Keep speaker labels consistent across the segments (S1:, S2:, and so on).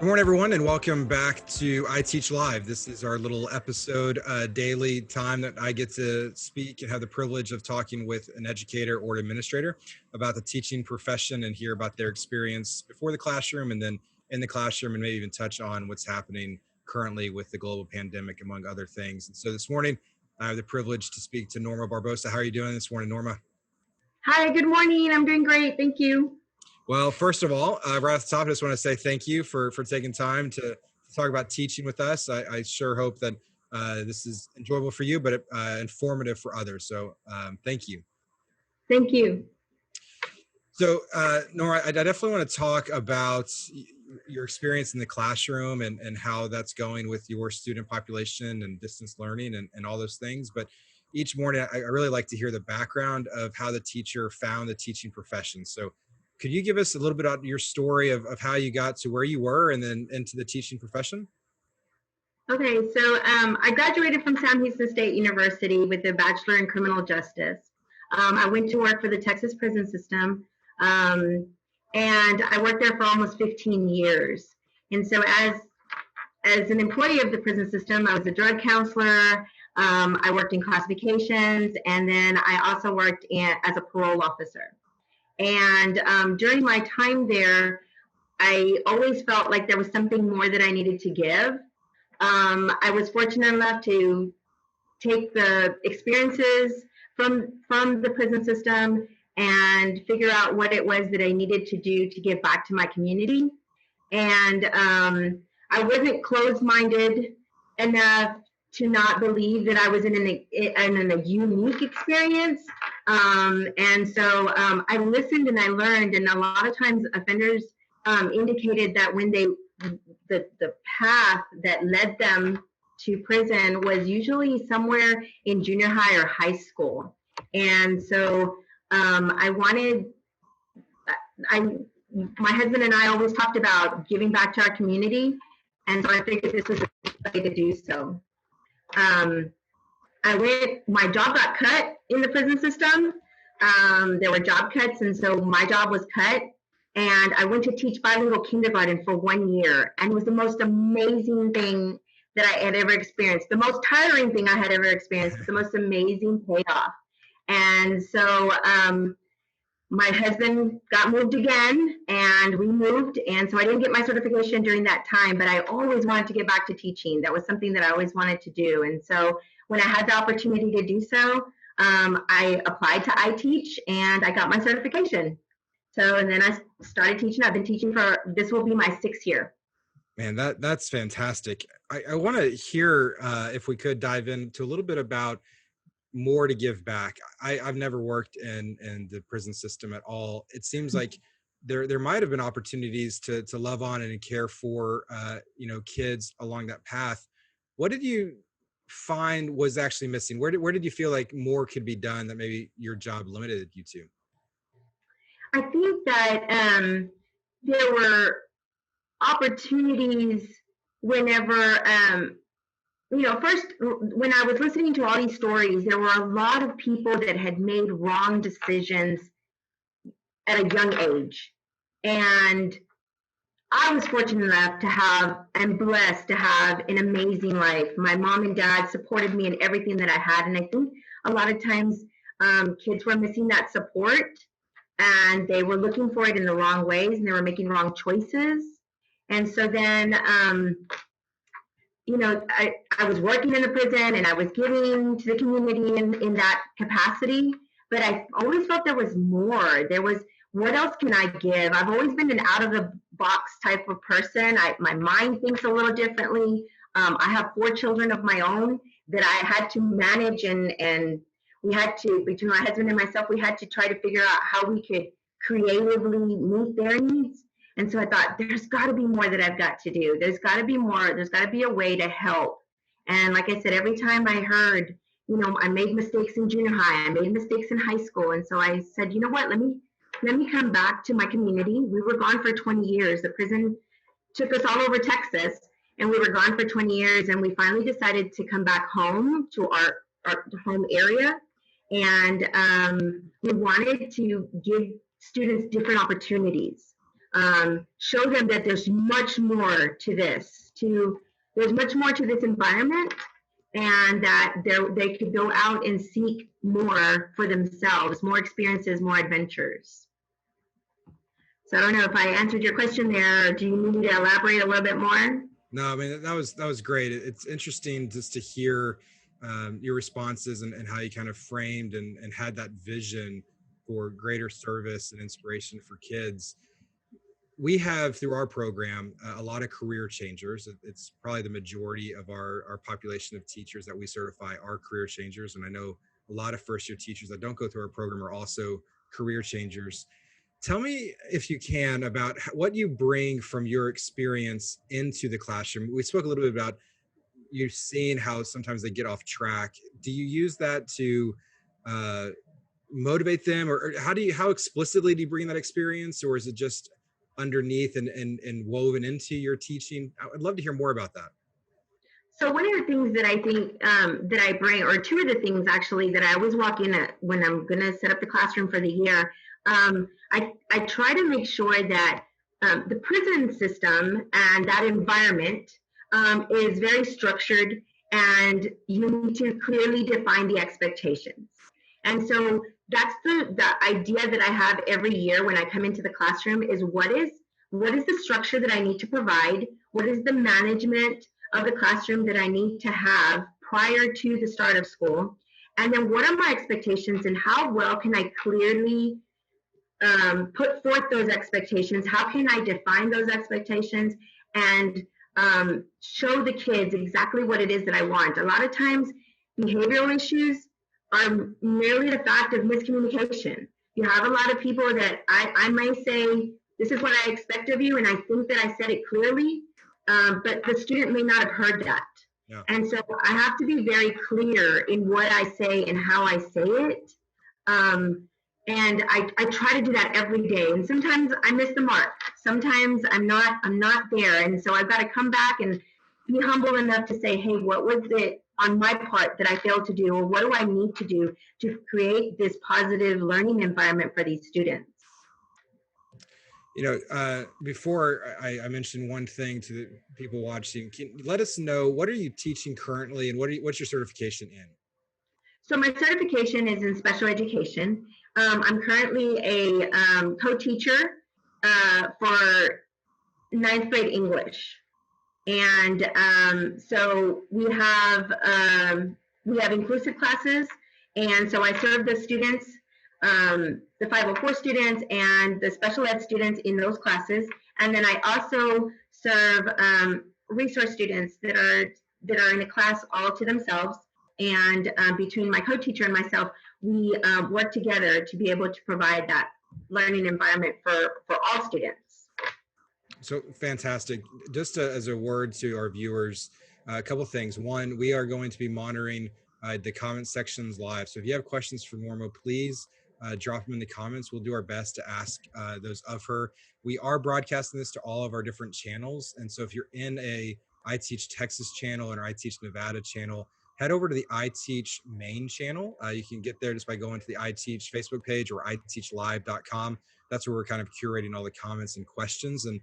S1: Good morning, everyone, and welcome back to iteach Live. This is our little episode, daily time that I get to speak and have the privilege of talking with an educator or administrator about the teaching profession and hear about their experience before the classroom and then in the classroom, and maybe even touch on what's happening currently with the global pandemic, among other things. And so this morning, I have the privilege to speak to Norma Barbosa. How are you doing this morning, Norma?
S2: Hi, good morning. I'm doing great. Thank you.
S1: Well, first of all, right off the top, I just want to say thank you for taking time to talk about teaching with us. I sure hope that this is enjoyable for you, but informative for others. So thank you.
S2: Thank you.
S1: So Nora, I definitely want to talk about your experience in the classroom and how that's going with your student population and distance learning and all those things. But each morning, I really like to hear the background of how the teacher found the teaching profession. So could you give us a little bit about your story of how you got to where you were and then into the teaching profession?
S2: Okay, so I graduated from Sam Houston State University with a Bachelor in Criminal Justice. I went to work for the Texas prison system, and I worked there for almost 15 years. And so as an employee of the prison system, I was a drug counselor. I worked in classifications, and then I also worked as a parole officer. And during my time there, I always felt like there was something more that I needed to give. I was fortunate enough to take the experiences from the prison system and figure out what it was that I needed to do to give back to my community. And I wasn't closed-minded enough to not believe that I was in a unique experience. And so I listened and I learned, and a lot of times offenders indicated that when the path that led them to prison was usually somewhere in junior high or high school. And so my husband and I always talked about giving back to our community. And so I figured this was a way to do so. My job got cut in the prison system. There were job cuts, and so my job was cut. And I went to teach bilingual kindergarten for 1 year, and it was the most amazing thing that I had ever experienced. The most tiring thing I had ever experienced, the most amazing payoff. And so my husband got moved again, and we moved. And so I didn't get my certification during that time, but I always wanted to get back to teaching. That was something that I always wanted to do. And so when I had the opportunity to do so, I applied to iteach, and I got my certification. So, and then I started teaching. I've been teaching this will be my 6th year.
S1: Man, that's fantastic. I want to hear, if we could dive into a little bit about more to give back. I've never worked in the prison system at all. It seems like there might have been opportunities to love on and care for kids along that path. What did you find was actually missing? Where did you feel like more could be done that maybe your job limited you to?
S2: I think that there were opportunities whenever first, when I was listening to all these stories, there were a lot of people that had made wrong decisions at a young age. And I was fortunate enough to have, and blessed to have, an amazing life. My mom and dad supported me in everything that I had. And I think a lot of times kids were missing that support, and they were looking for it in the wrong ways, and they were making wrong choices. And so then I was working in the prison, and I was giving to the community in that capacity, but I always felt there was more. There was, what else can I give? I've always been an out of the box type of person. My mind thinks a little differently. I have 4 children of my own that I had to manage, and we had to, between my husband and myself, we had to try to figure out how we could creatively meet their needs. And so I thought, there's got to be more that I've got to do. There's got to be more. There's got to be a way to help. And like I said, every time I heard, I made mistakes in junior high, I made mistakes in high school. And so I said, you know what, let me come back to my community. We were gone for 20 years. The prison took us all over Texas, and we were gone for 20 years. And we finally decided to come back home to our home area. And we wanted to give students different opportunities. show them that there's much more to this, there's much more to this environment, and that they could go out and seek more for themselves, more experiences, more adventures. So I don't know if I answered your question there, or do you need me to elaborate a little bit more?
S1: No, I mean, that was great. It's interesting just to hear your responses and how you kind of framed and had that vision for greater service and inspiration for kids. We have through our program a lot of career changers. It's probably the majority of our population of teachers that we certify are career changers. And I know a lot of first year teachers that don't go through our program are also career changers. Tell me, if you can, about what you bring from your experience into the classroom. We spoke a little bit about you seeing how sometimes they get off track. Do you use that to uh, motivate them, or how explicitly do you bring that experience, or is it just underneath and woven into your teaching? I'd love to hear more about that.
S2: So one of the things that I think that I bring, or two of the things actually that I always walk in at when I'm going to set up the classroom for the year, I try to make sure that the prison system and that environment is very structured, and you need to clearly define the expectations. And so that's the idea that I have every year when I come into the classroom is what is the structure that I need to provide? What is the management of the classroom that I need to have prior to the start of school? And then what are my expectations, and how well can I clearly put forth those expectations? How can I define those expectations and show the kids exactly what it is that I want? A lot of times, behavioral issues are merely the fact of miscommunication. You have a lot of people that I might say, this is what I expect of you, and I think that I said it clearly, but the student may not have heard that.
S1: Yeah.
S2: And so I have to be very clear in what I say and how I say it. And I try to do that every day. And sometimes I miss the mark. Sometimes I'm not there. And so I've got to come back and be humble enough to say, hey, what was it on my part that I failed to do? Or what do I need to do to create this positive learning environment for these students?
S1: Before I mentioned one thing to the people watching, can you let us know, what are you teaching currently, and what's your certification in?
S2: So my certification is in special education. I'm currently a co-teacher for ninth grade English. And so we have inclusive classes, and so I serve the students, the 504 students and the special ed students in those classes, and then I also serve resource students that are in a class all to themselves. And between my co-teacher and myself, we work together to be able to provide that learning environment for all students.
S1: So fantastic. Just as a word to our viewers, a couple of things. One, we are going to be monitoring the comment sections live. So if you have questions for Norma, please drop them in the comments. We'll do our best to ask those of her. We are broadcasting this to all of our different channels. And so if you're in a iteach Texas channel and our iteach Nevada channel, head over to the iteach main channel. You can get there just by going to the iteach Facebook page or iteachlive.com. That's where we're kind of curating all the comments and questions. And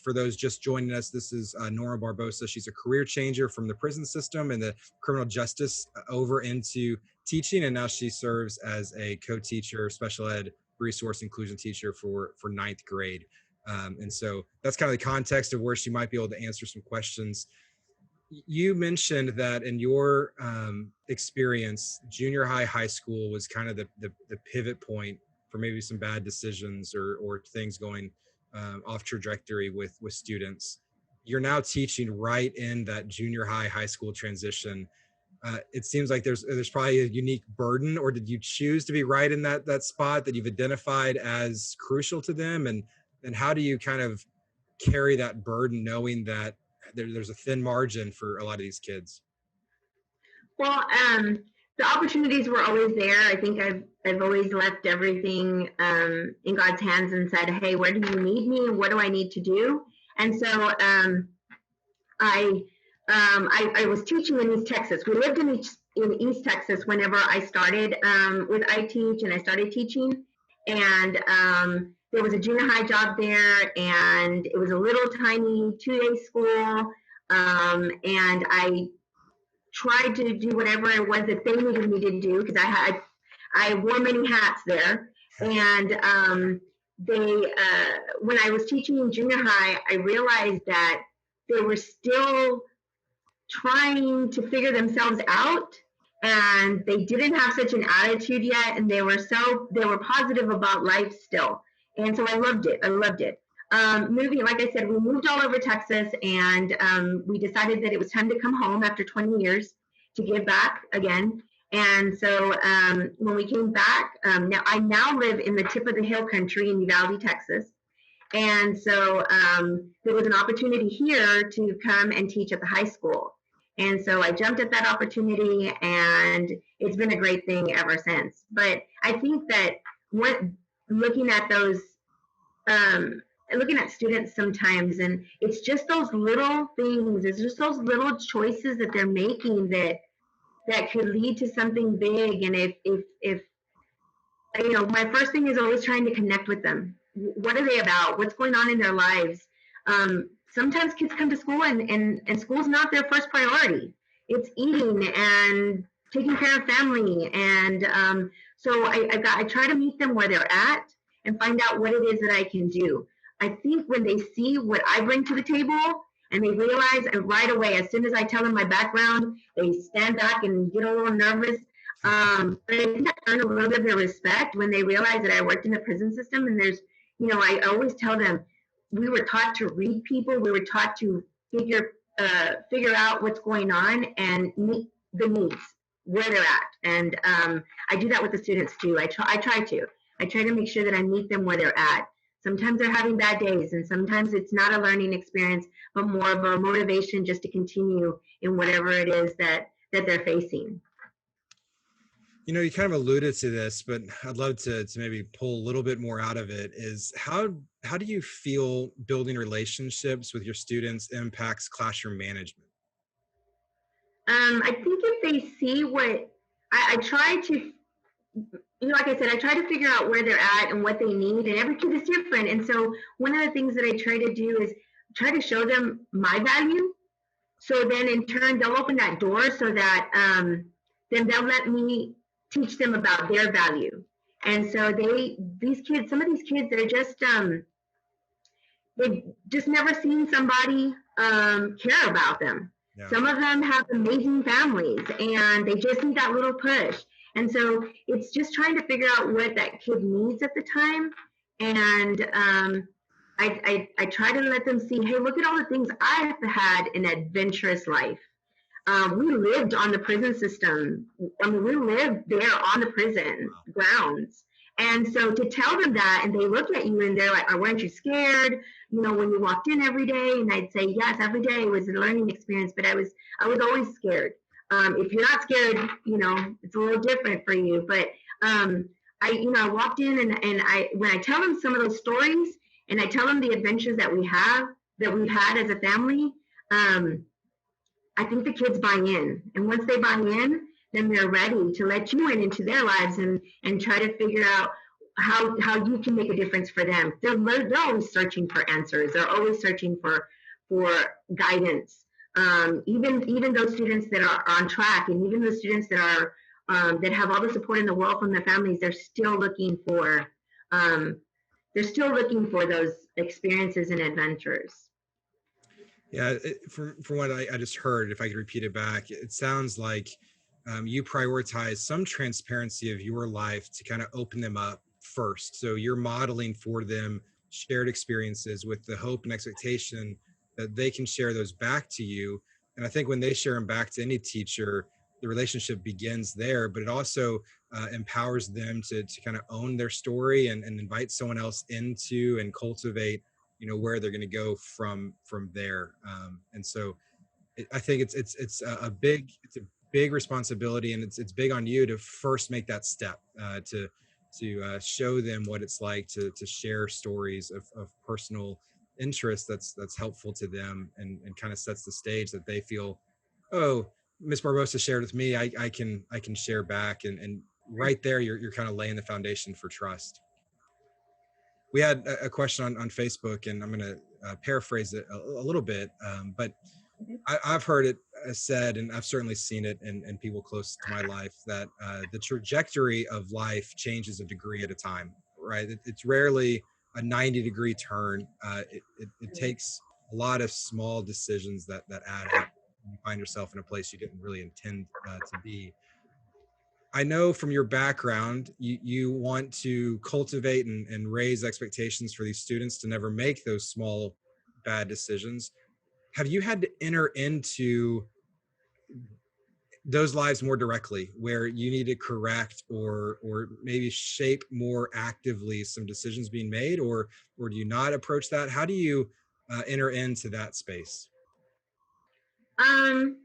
S1: for those just joining us, this is Norma Barbosa. She's a career changer from the prison system and the criminal justice over into teaching. And now she serves as a co-teacher, special ed resource inclusion teacher for ninth grade. And so that's kind of the context of where she might be able to answer some questions. You mentioned that in your experience, junior high, high school was kind of the pivot point for maybe some bad decisions or things going off trajectory with students. You're now teaching right in that junior high, high school transition. It seems like there's probably a unique burden, or did you choose to be right in that spot that you've identified as crucial to them? And how do you kind of carry that burden, knowing that there's a thin margin for a lot of these kids?
S2: Well, the opportunities were always there. I think I've always left everything in God's hands and said, hey, where do you need me? What do I need to do? And so I was teaching in East Texas. We lived in East Texas whenever I started with iteach and I started teaching. And there was a junior high job there, and it was a little tiny 2-day school. And I tried to do whatever it was that they needed me to do, because I wore many hats there. And when I was teaching in junior high, I realized that they were still trying to figure themselves out, and they didn't have such an attitude yet, and they were positive about life still. And so I loved it. Moving, like I said, we moved all over Texas, and we decided that it was time to come home after 20 years to give back again. And so when we came back, I now live in the tip of the hill country in Uvalde, Texas. And so there was an opportunity here to come and teach at the high school. And so I jumped at that opportunity, and it's been a great thing ever since. But I think that looking at those, looking at students sometimes, and it's just those little things, it's just those little choices that they're making that could lead to something big. And if my first thing is always trying to connect with them. What are they about? What's going on in their lives? Sometimes kids come to school and school's not their first priority. It's eating and taking care of family. And so I try to meet them where they're at and find out what it is that I can do. I think when they see what I bring to the table, and they realize, and right away, as soon as I tell them my background, they stand back and get a little nervous. But I think I earned a little bit of their respect when they realize that I worked in the prison system. And I always tell them, we were taught to read people. We were taught to figure out what's going on and meet the needs where they're at. And I do that with the students too. I try to make sure that I meet them where they're at. Sometimes they're having bad days, and sometimes it's not a learning experience, but more of a motivation just to continue in whatever it is that they're facing.
S1: You kind of alluded to this, but I'd love to maybe pull a little bit more out of it. Is how do you feel building relationships with your students impacts classroom management?
S2: I think if they see what I try to, like I said, I try to figure out where they're at and what they need, and every kid is different. And so one of the things that I try to do is try to show them my value. So then in turn, they'll open that door so that then they'll let me teach them about their value. And so some of these kids, they're just, they've just never seen somebody care about them. Yeah. Some of them have amazing families, and they just need that little push. And so it's just trying to figure out what that kid needs at the time. And I try to let them see, hey, look at all the things I've had an adventurous life. We lived on the prison system. I mean, we lived there on the prison grounds. And so to tell them that, and they look at you and they're like, weren't you scared, when you walked in every day? And I'd say, yes, every day was a learning experience, but I was always scared. If you're not scared, it's a little different for you. But I walked in, and when I tell them some of those stories, and I tell them the adventures that we've had as a family, I think the kids buy in. And once they buy in, then they're ready to let you into their lives and try to figure out how you can make a difference for them. They're always searching for answers. They're always searching for guidance. Even those students that are on track, and even those students that are that have all the support in the world from their families, they're still looking for those experiences and adventures.
S1: Yeah, from what I just heard, if I could repeat it back, it sounds like you prioritize some transparency of your life to kind of open them up first. So you're modeling for them shared experiences with the hope and expectation that they can share those back to you. And I think when they share them back to any teacher, the relationship begins there, but it also empowers them to kind of own their story and invite someone else into and cultivate where they're going to go from there. And so I think it's a big responsibility, and it's big on you to first make that step to show them what it's like to share stories of personal interest that's helpful to them, and kind of sets the stage that they feel, oh, Miss Barbosa shared with me, I can share back, and right there you're kind of laying the foundation for trust. We had a question on Facebook, and I'm going to paraphrase it a little bit, but I've heard it said, and I've certainly seen it in people close to my life, that the trajectory of life changes a degree at a time, right? It's rarely a 90-degree turn. It takes a lot of small decisions that add up. You find yourself in a place you didn't really intend to be. I know from your background, you want to cultivate and raise expectations for these students to never make those small bad decisions. Have you had to enter into those lives more directly, where you need to correct or maybe shape more actively some decisions being made, or do you not approach that? How do you enter into that space?
S2: Um,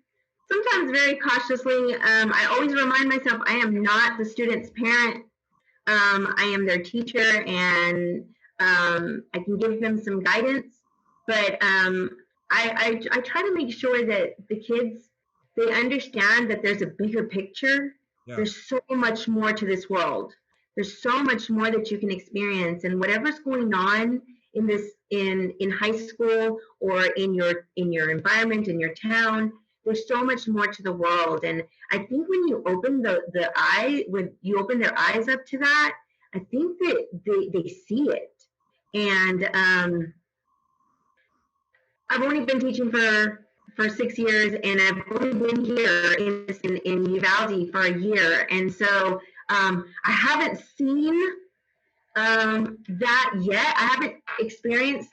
S2: Sometimes very cautiously. I always remind myself I am not the student's parent. I am their teacher, and I can give them some guidance. But I try to make sure that the kids, they understand that there's a bigger picture.
S1: Yeah.
S2: There's so much more to this world. There's so much more that you can experience, and whatever's going on in this in high school or in your environment in your town, there's so much more to the world. And I think when you open when you open their eyes up to that, I think that they see it. And I've only been teaching for 6 years, and I've only been here in Uvalde for a year, and so I haven't seen that yet. I haven't experienced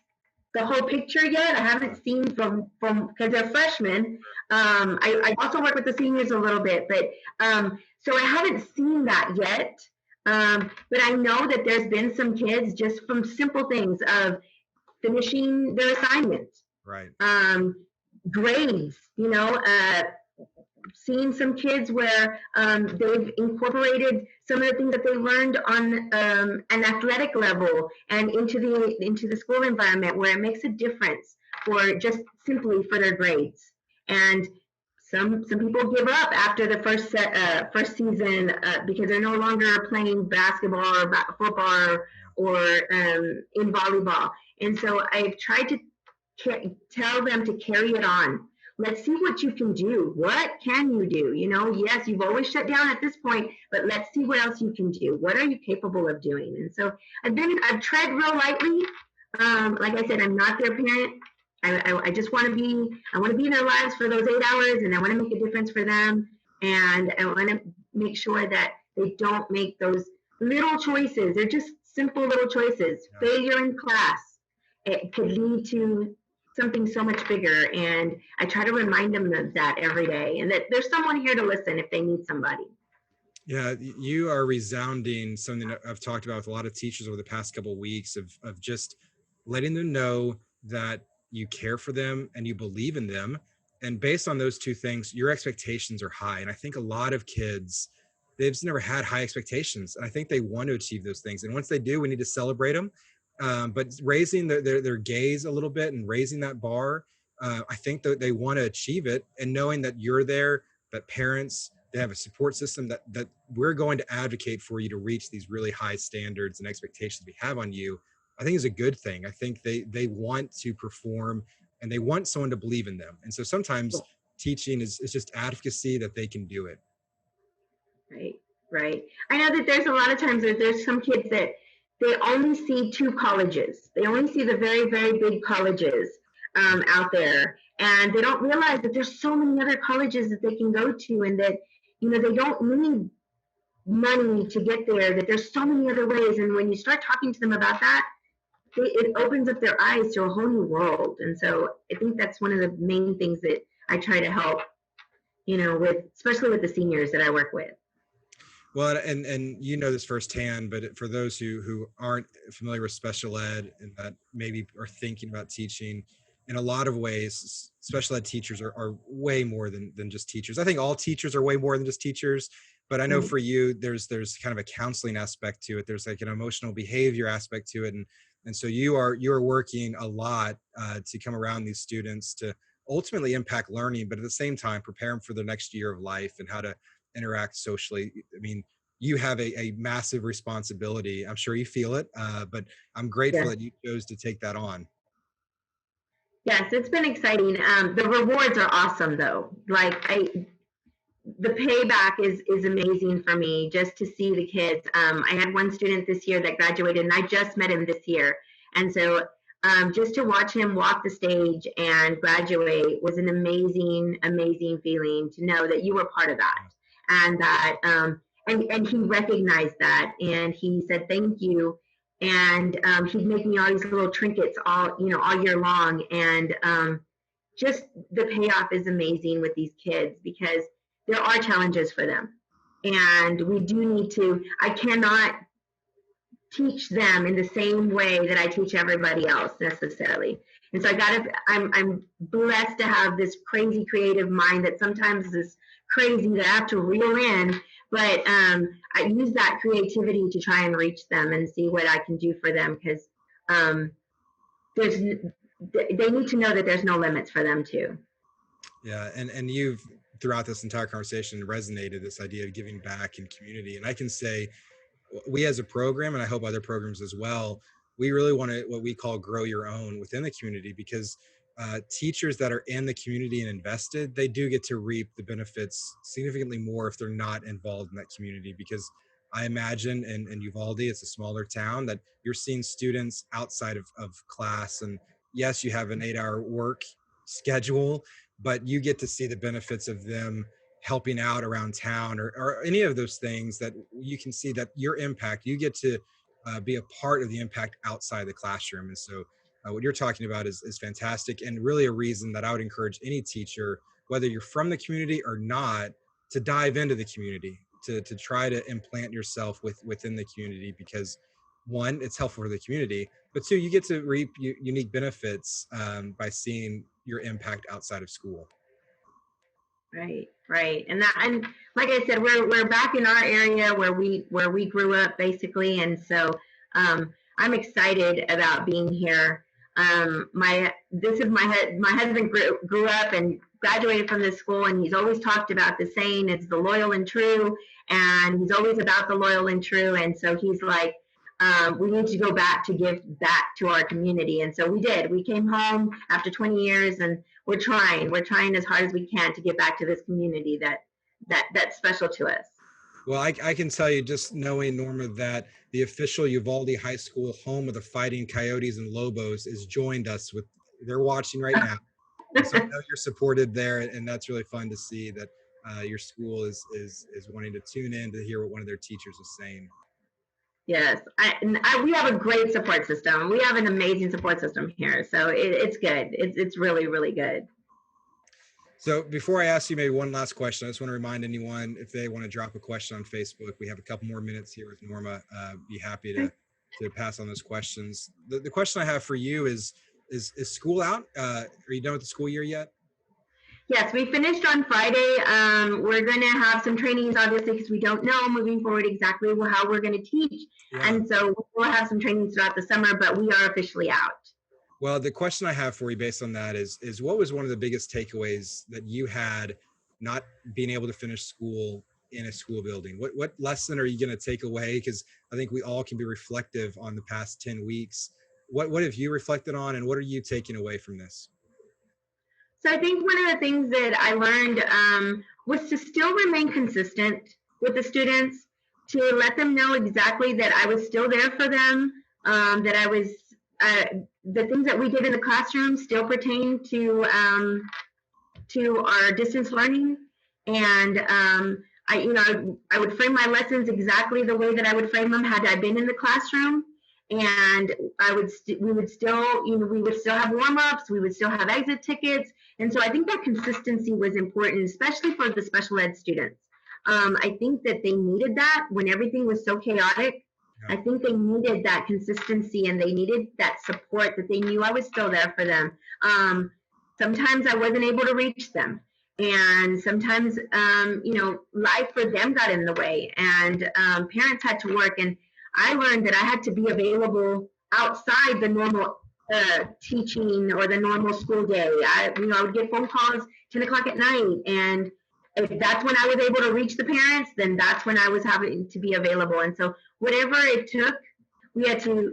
S2: the whole picture yet. I haven't seen from because they're freshmen. I also work with the seniors a little bit, but so I haven't seen that yet. But I know that there's been some kids just from simple things of finishing their assignments,
S1: Right.
S2: grades, seeing some kids where they've incorporated some of the things that they learned on an athletic level and into the school environment, where it makes a difference for just simply for their grades. And some people give up after the first season because they're no longer playing basketball or football or in volleyball. And so I've tried to tell them to carry it on. Let's see what you can do. What can you do? Yes, you've always shut down at this point, but let's see what else you can do. What are you capable of doing? And so I've tread real lightly. Like I said, I'm not their parent. I just want to be in their lives for those 8 hours, and I want to make a difference for them. And I want to make sure that they don't make those little choices. They're just simple little choices. Yeah. Failure in class, it could lead to something so much bigger. And I try to remind them of that every day, and that there's someone here to listen if they need somebody.
S1: Yeah, you are resounding something that I've talked about with a lot of teachers over the past couple of weeks of just letting them know that you care for them and you believe in them. And based on those two things, your expectations are high. And I think a lot of kids, they've just never had high expectations. And I think they want to achieve those things. And once they do, we need to celebrate them. But raising their gaze a little bit and raising that bar, I think that they want to achieve it, and knowing that you're there, that parents, they have a support system, that we're going to advocate for you to reach these really high standards and expectations we have on you, I think is a good thing. I think they want to perform, and they want someone to believe in them. And so sometimes teaching is just advocacy that they can do it.
S2: Right. I know that there's a lot of times that there's some kids that they only see two colleges. They only see the very, very big colleges out there. And they don't realize that there's so many other colleges that they can go to, and that, they don't need money to get there, that there's so many other ways. And when you start talking to them about that, it opens up their eyes to a whole new world. And so I think that's one of the main things that I try to help, especially with the seniors that I work with.
S1: Well, and this firsthand, but for those who aren't familiar with special ed and that maybe are thinking about teaching, in a lot of ways, special ed teachers are way more than just teachers. I think all teachers are way more than just teachers, but I know for you, there's kind of a counseling aspect to it. There's like an emotional behavior aspect to it. And so you're working a lot to come around these students to ultimately impact learning, but at the same time, prepare them for the next year of life and how to interact socially. I mean, you have a massive responsibility. I'm sure you feel it, but I'm grateful
S2: Yes.
S1: that you chose to take that on.
S2: Yes, it's been exciting. The rewards are awesome though. The payback is amazing for me just to see the kids. I had one student this year that graduated, and I just met him this year, and so just to watch him walk the stage and graduate was an amazing, amazing feeling to know that you were part of that, and that and he recognized that, and he said thank you, and he'd make me all these little trinkets all year long, and just the payoff is amazing with these kids because there are challenges for them. And we do need to, I cannot teach them in the same way that I teach everybody else necessarily. And so I'm blessed to have this crazy creative mind that sometimes is crazy that I have to reel in, but I use that creativity to try and reach them and see what I can do for them because there's, they need to know that there's no limits for them too.
S1: Yeah, and you've throughout this entire conversation resonated this idea of giving back in community. And I can say we as a program, and I hope other programs as well, we really want to what we call grow your own within the community because teachers that are in the community and invested, they do get to reap the benefits significantly more if they're not involved in that community. Because I imagine in Uvalde, it's a smaller town, that you're seeing students outside of class. And yes, you have an 8-hour work schedule, but you get to see the benefits of them helping out around town or any of those things that you can see that your impact, you get to be a part of the impact outside the classroom. And so what you're talking about is fantastic and really a reason that I would encourage any teacher, whether you're from the community or not, to dive into the community, to try to implant yourself within the community because one, it's helpful for the community, but two, you get to reap unique benefits by seeing your impact outside of school.
S2: Right, right. And like I said, we're back in our area where we grew up basically, and so I'm excited about being here. My this is my husband grew up and graduated from this school, and he's always talked about the saying, it's the loyal and true, and he's always about the loyal and true, and so he's like, we need to go back to give back to our community, and so we did. We came home after 20 years, and we're trying as hard as we can to get back to this community that's special to us.
S1: Well, I can tell you just knowing, Norma, that the official Uvalde High School home of the Fighting Coyotes and Lobos is joined us with, they're watching right now. So I know you're supported there, and that's really fun to see that your school is wanting to tune in to hear what one of their teachers is saying.
S2: Yes, we have a great support system. We have an amazing support system here, so it's good. It's really really good.
S1: So before I ask you maybe one last question, I just want to remind anyone if they want to drop a question on Facebook, we have a couple more minutes here with Norma. Be happy to pass on those questions. The question I have for you is school out? Are you done with the school year yet?
S2: Yes, we finished on Friday. We're going to have some trainings, obviously, because we don't know moving forward exactly how we're going to teach. Yeah. And so we'll have some trainings throughout the summer, but we are officially out.
S1: Well, the question I have for you based on that is what was one of the biggest takeaways that you had not being able to finish school in a school building? What lesson are you going to take away? Because I think we all can be reflective on the past 10 weeks. What have you reflected on, and what are you taking away from this?
S2: So I think one of the things that I learned was to still remain consistent with the students, to let them know exactly that I was still there for them, that I was the things that we did in the classroom still pertain to our distance learning, and I would frame my lessons exactly the way that I would frame them had I been in the classroom. And we would still have warm-ups, we would still have exit tickets. And so I think that consistency was important, especially for the special ed students. I think that they needed that when everything was so chaotic. I think they needed that consistency, and they needed that support, that they knew I was still there for them. Sometimes I wasn't able to reach them, and sometimes life for them got in the way, and parents had to work, and I learned that I had to be available outside the normal teaching or the normal school day. I would get phone calls 10 o'clock at night, and if that's when I was able to reach the parents, then that's when I was having to be available. And so whatever it took, we had to,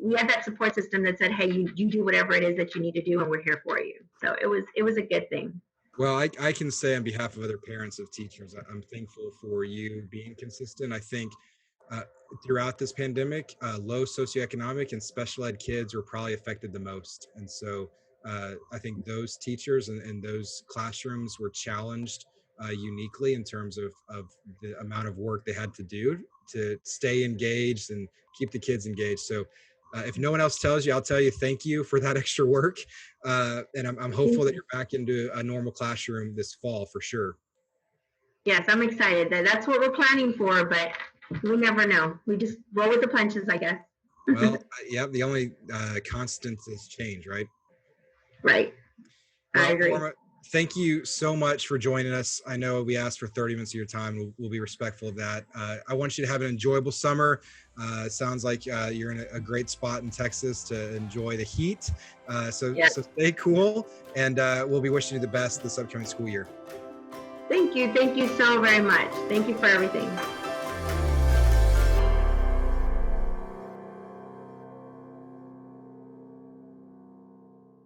S2: we had that support system that said, hey, you do whatever it is that you need to do, and we're here for you. So it was a good thing.
S1: Well, I can say on behalf of other parents of teachers, I'm thankful for you being consistent. I think uh, throughout this pandemic, low socioeconomic and special ed kids were probably affected the most. And so I think those teachers and those classrooms were challenged uniquely in terms of the amount of work they had to do to stay engaged and keep the kids engaged. So if no one else tells you, I'll tell you thank you for that extra work. And I'm hopeful that you're back into a normal classroom this fall for sure.
S2: Yes, I'm excited. That's what we're planning for, but we never know. We just roll with the punches, I guess.
S1: Well, yeah, the only constant is change, right?
S2: Right. I
S1: Well,
S2: agree.
S1: Norma, thank you so much for joining us. I know we asked for 30 minutes of your time. We'll be respectful of that. I want you to have an enjoyable summer. It sounds like you're in a great spot in Texas to enjoy the heat.
S2: Yes.
S1: So stay cool, and we'll be wishing you the best this upcoming school year.
S2: Thank you. Thank you so very much. Thank you for everything.